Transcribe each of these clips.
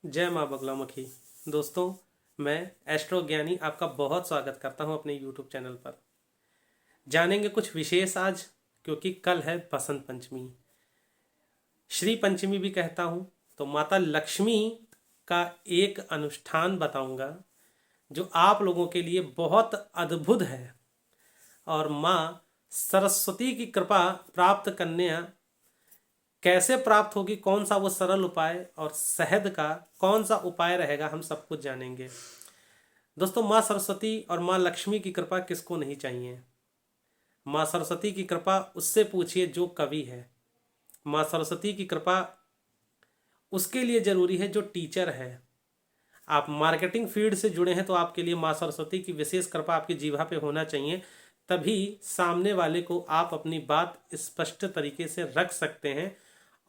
जय माँ बगलामुखी। दोस्तों, मैं एस्ट्रो ज्ञानी आपका बहुत स्वागत करता हूँ अपने यूट्यूब चैनल पर। जानेंगे कुछ विशेष आज, क्योंकि कल है बसंत पंचमी। श्री पंचमी भी कहता हूँ। तो माता लक्ष्मी का एक अनुष्ठान बताऊंगा जो आप लोगों के लिए बहुत अद्भुत है। और माँ सरस्वती की कृपा प्राप्त करने कैसे प्राप्त होगी, कौन सा वो सरल उपाय और शहद का कौन सा उपाय रहेगा, हम सब कुछ जानेंगे। दोस्तों, माँ सरस्वती और माँ लक्ष्मी की कृपा किसको नहीं चाहिए। माँ सरस्वती की कृपा उससे पूछिए जो कवि है। माँ सरस्वती की कृपा उसके लिए जरूरी है जो टीचर है। आप मार्केटिंग फील्ड से जुड़े हैं तो आपके लिए माँ सरस्वती की विशेष कृपा आपकी जीवा पे होना चाहिए। तभी सामने वाले को आप अपनी बात स्पष्ट तरीके से रख सकते हैं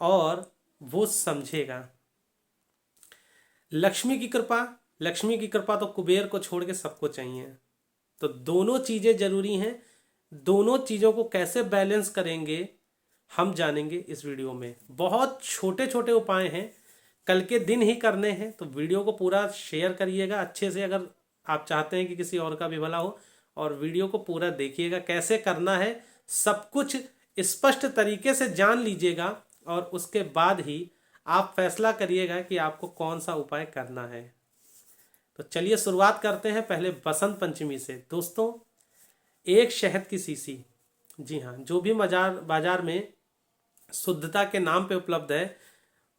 और वो समझेगा। लक्ष्मी की कृपा तो कुबेर को छोड़ के सबको चाहिए। तो दोनों चीज़ें जरूरी हैं। दोनों चीज़ों को कैसे बैलेंस करेंगे हम जानेंगे इस वीडियो में। बहुत छोटे छोटे उपाय हैं, कल के दिन ही करने हैं। तो वीडियो को पूरा शेयर करिएगा अच्छे से, अगर आप चाहते हैं कि किसी और का भी भला हो। और वीडियो को पूरा देखिएगा, कैसे करना है सब कुछ स्पष्ट तरीके से जान लीजिएगा। और उसके बाद ही आप फैसला करिएगा कि आपको कौन सा उपाय करना है। तो चलिए शुरुआत करते हैं पहले बसंत पंचमी से। दोस्तों, एक शहद की शीशी, जी हाँ, जो भी बाजार में शुद्धता के नाम पे उपलब्ध है,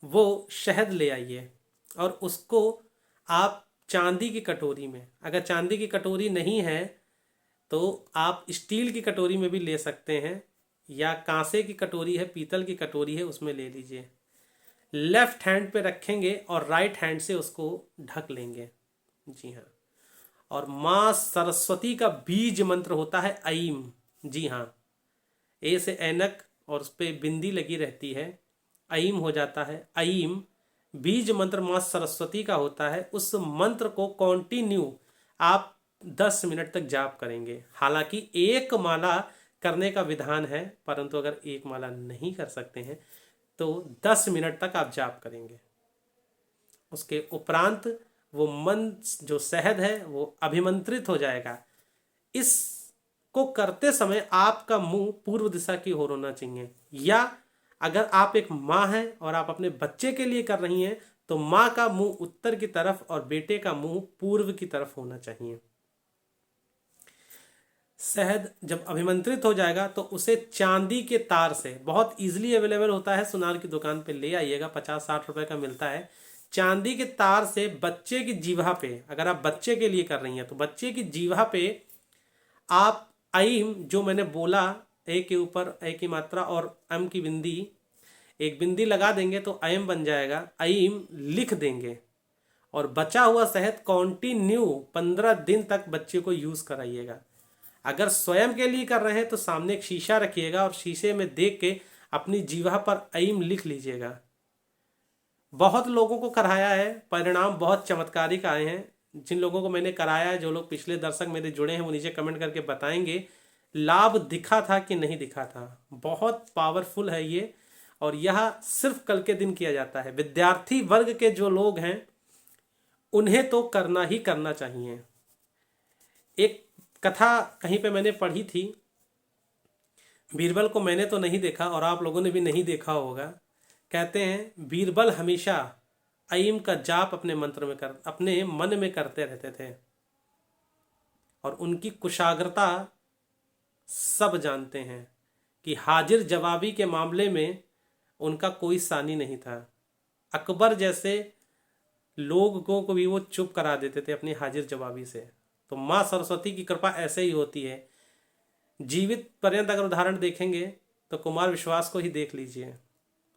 वो शहद ले आइए। और उसको आप चांदी की कटोरी में, अगर चांदी की कटोरी नहीं है तो आप स्टील की कटोरी में भी ले सकते हैं, या कांसे की कटोरी है, पीतल की कटोरी है, उसमें ले लीजिए। लेफ्ट हैंड पे रखेंगे और राइट हैंड से उसको ढक लेंगे। जी हाँ। और माँ सरस्वती का बीज मंत्र होता है ऐम। जी हाँ, ए से ऐनक और उस पर बिंदी लगी रहती है, ऐम हो जाता है। ऐम बीज मंत्र माँ सरस्वती का होता है। उस मंत्र को कंटिन्यू आप 10 मिनट तक जाप करेंगे। हालांकि एक माला करने का विधान है, परंतु अगर एक माला नहीं कर सकते हैं तो 10 मिनट तक आप जाप करेंगे। उसके उपरांत वो मन, जो शहद है, वो अभिमंत्रित हो जाएगा। इसको करते समय आपका मुंह पूर्व दिशा की ओर होना चाहिए, या अगर आप एक माँ हैं और आप अपने बच्चे के लिए कर रही हैं तो माँ का मुंह उत्तर की तरफ और बेटे का मुंह पूर्व की तरफ होना चाहिए। शहद जब अभिमंत्रित हो जाएगा तो उसे चांदी के तार से, बहुत इजीली अवेलेबल होता है, सुनार की दुकान पे ले आइएगा, 50-60 रुपए का मिलता है। चांदी के तार से बच्चे की जीभा पे, अगर आप बच्चे के लिए कर रही हैं तो बच्चे की जीभा पे आप ऐम, जो मैंने बोला, ए के ऊपर ए की मात्रा और एम की बिंदी, एक बिंदी लगा देंगे तो ऐम बन जाएगा। ऐम लिख देंगे और बचा हुआ शहद कॉन्टिन्यू 15 दिन तक बच्चे को यूज कराइएगा। अगर स्वयं के लिए कर रहे हैं तो सामने एक शीशा रखिएगा और शीशे में देख के अपनी जीवा पर ऐम लिख लीजिएगा। बहुत लोगों को कराया है, परिणाम बहुत चमत्कारिक आए हैं। जिन लोगों को मैंने कराया है, जो लोग पिछले दर्शक मेरे जुड़े हैं, वो नीचे कमेंट करके बताएंगे लाभ दिखा था कि नहीं दिखा था। बहुत पावरफुल है ये, और यह सिर्फ कल के दिन किया जाता है। विद्यार्थी वर्ग के जो लोग हैं उन्हें तो करना ही करना चाहिए। एक कथा कहीं पे मैंने पढ़ी थी, बीरबल को मैंने तो नहीं देखा और आप लोगों ने भी नहीं देखा होगा। कहते हैं बीरबल हमेशा ऐम का जाप अपने मन में करते रहते थे, और उनकी कुशाग्रता सब जानते हैं कि हाजिर जवाबी के मामले में उनका कोई सानी नहीं था। अकबर जैसे लोगों को भी वो चुप करा देते थे अपनी हाजिर जवाबी से। तो माँ सरस्वती की कृपा ऐसे ही होती है। जीवित पर्यंत अगर उदाहरण देखेंगे तो कुमार विश्वास को ही देख लीजिए।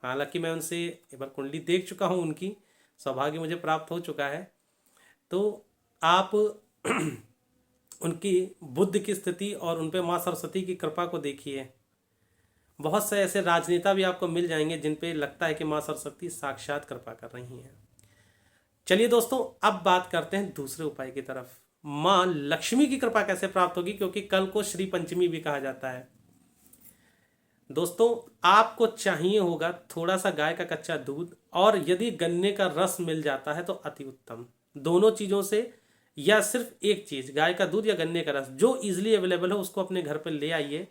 हालांकि मैं उनसे एक बार कुंडली देख चुका हूँ, उनकी सौभाग्य मुझे प्राप्त हो चुका है। तो आप उनकी बुद्ध की स्थिति और उन पे माँ सरस्वती की कृपा को देखिए। बहुत से ऐसे राजनेता भी आपको मिल जाएंगे जिन पे लगता है कि माँ सरस्वती साक्षात कृपा कर रही हैं। चलिए दोस्तों, अब बात करते हैं दूसरे उपाय की तरफ। माँ लक्ष्मी की कृपा कैसे प्राप्त होगी, क्योंकि कल को श्री पंचमी भी कहा जाता है। दोस्तों आपको चाहिए होगा थोड़ा सा गाय का कच्चा दूध, और यदि गन्ने का रस मिल जाता है तो अति उत्तम। दोनों चीज़ों से, या सिर्फ एक चीज़ गाय का दूध या गन्ने का रस, जो इजीली अवेलेबल हो उसको अपने घर पर ले आइए।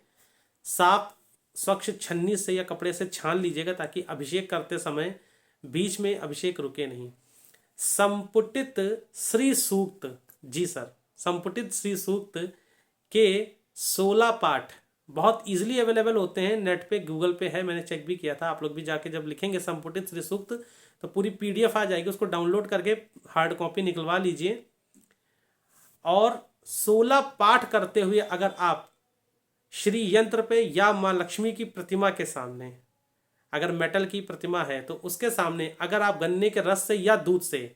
साफ स्वच्छ छन्नी से या कपड़े से छान लीजिएगा ताकि अभिषेक करते समय बीच में अभिषेक रुके नहीं। संपुटित श्री सूक्त, जी सर, संपुटित श्री सूक्त के 16 पाठ बहुत इजीली अवेलेबल होते हैं नेट पे, गूगल पे है, मैंने चेक भी किया था। आप लोग भी जाके जब लिखेंगे संपुटित श्री सूक्त तो पूरी पीडीएफ आ जाएगी, उसको डाउनलोड करके हार्ड कॉपी निकलवा लीजिए। और 16 पाठ करते हुए अगर आप श्री यंत्र पे या माँ लक्ष्मी की प्रतिमा के सामने, अगर मेटल की प्रतिमा है तो उसके सामने अगर आप गन्ने के रस से या दूध से,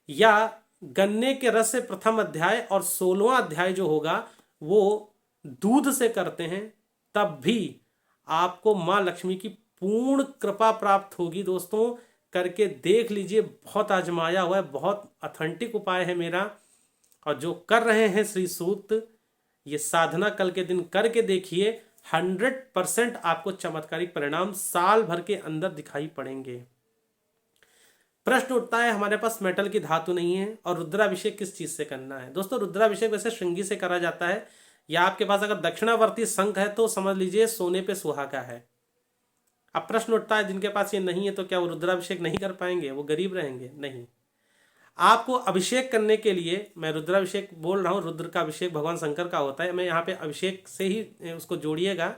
या गन्ने के रस से प्रथम अध्याय और 16वां अध्याय जो होगा वो दूध से करते हैं, तब भी आपको माँ लक्ष्मी की पूर्ण कृपा प्राप्त होगी। दोस्तों करके देख लीजिए, बहुत आजमाया हुआ है, बहुत ऑथेंटिक उपाय है मेरा। और जो कर रहे हैं श्री सूक्त, ये साधना कल के दिन करके देखिए, 100% आपको चमत्कारिक परिणाम साल भर के अंदर दिखाई पड़ेंगे। प्रश्न उठता है हमारे पास मेटल की धातु नहीं है और रुद्राभिषेक किस चीज से करना है। दोस्तों रुद्राभिषेक वैसे श्रृंगी से करा जाता है, या आपके पास अगर दक्षिणावर्ती शंख है तो समझ लीजिए सोने पे सुहागा है। अब प्रश्न उठता है जिनके पास ये नहीं है तो क्या वो रुद्राभिषेक नहीं कर पाएंगे, वो गरीब रहेंगे? नहीं, आपको अभिषेक करने के लिए, मैं रुद्राभिषेक बोल रहा हूँ, रुद्र का अभिषेक भगवान शंकर का होता है, मैं यहाँ पे अभिषेक से ही उसको जोड़िएगा।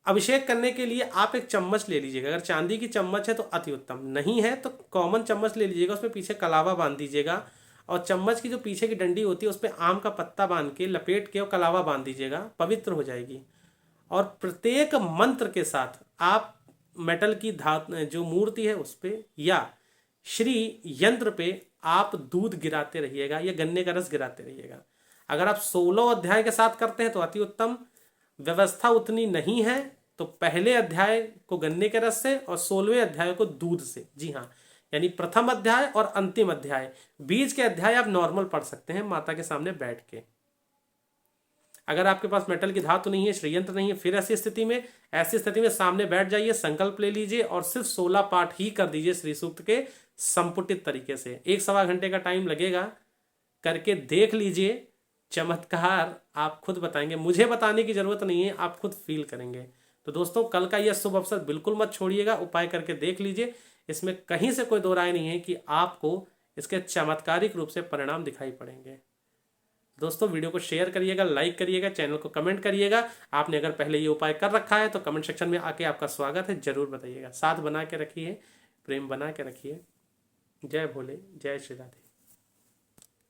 अभिषेक करने के लिए आप एक चम्मच ले लीजिएगा, अगर चांदी की चम्मच है तो अति उत्तम, नहीं है तो कॉमन चम्मच ले लीजिएगा, उसमें पीछे कलावा बांध दीजिएगा, और चम्मच की जो पीछे की डंडी होती है उस पर आम का पत्ता बांध के लपेट के और कलावा बांध दीजिएगा, पवित्र हो जाएगी। और प्रत्येक मंत्र के साथ आप मेटल की धातु जो मूर्ति है उस पर या श्री यंत्र पे आप दूध गिराते रहिएगा या गन्ने का रस गिराते रहिएगा। अगर आप 16 अध्याय के साथ करते हैं तो अति उत्तम, व्यवस्था उतनी नहीं है तो पहले अध्याय को गन्ने के रस से और 16वें अध्याय को दूध से। जी हाँ, यानी प्रथम अध्याय और अंतिम अध्याय, बीच के अध्याय आप नॉर्मल पढ़ सकते हैं माता के सामने बैठ के। अगर आपके पास मेटल की धातु नहीं है, श्रीयंत्र नहीं है, फिर ऐसी स्थिति में सामने बैठ जाइए, संकल्प ले लीजिए और सिर्फ 16 पाठ ही कर दीजिए श्री सूक्त के संपुटित तरीके से। 1-1.25 घंटे का टाइम लगेगा, करके देख लीजिए, चमत्कार आप खुद बताएंगे, मुझे बताने की जरूरत नहीं है, आप खुद फील करेंगे। तो दोस्तों कल का यह शुभ अवसर बिल्कुल मत छोड़िएगा, उपाय करके देख लीजिए, इसमें कहीं से कोई दो राय नहीं है कि आपको इसके चमत्कारिक रूप से परिणाम दिखाई पड़ेंगे। दोस्तों वीडियो को शेयर करिएगा, लाइक करिएगा, चैनल को कमेंट करिएगा। आपने अगर पहले ये उपाय कर रखा है तो कमेंट सेक्शन में आके आपका स्वागत है, जरूर बताइएगा। साथ बना के रखिए, प्रेम बना के रखिए। जय भोले, जय श्री राधे।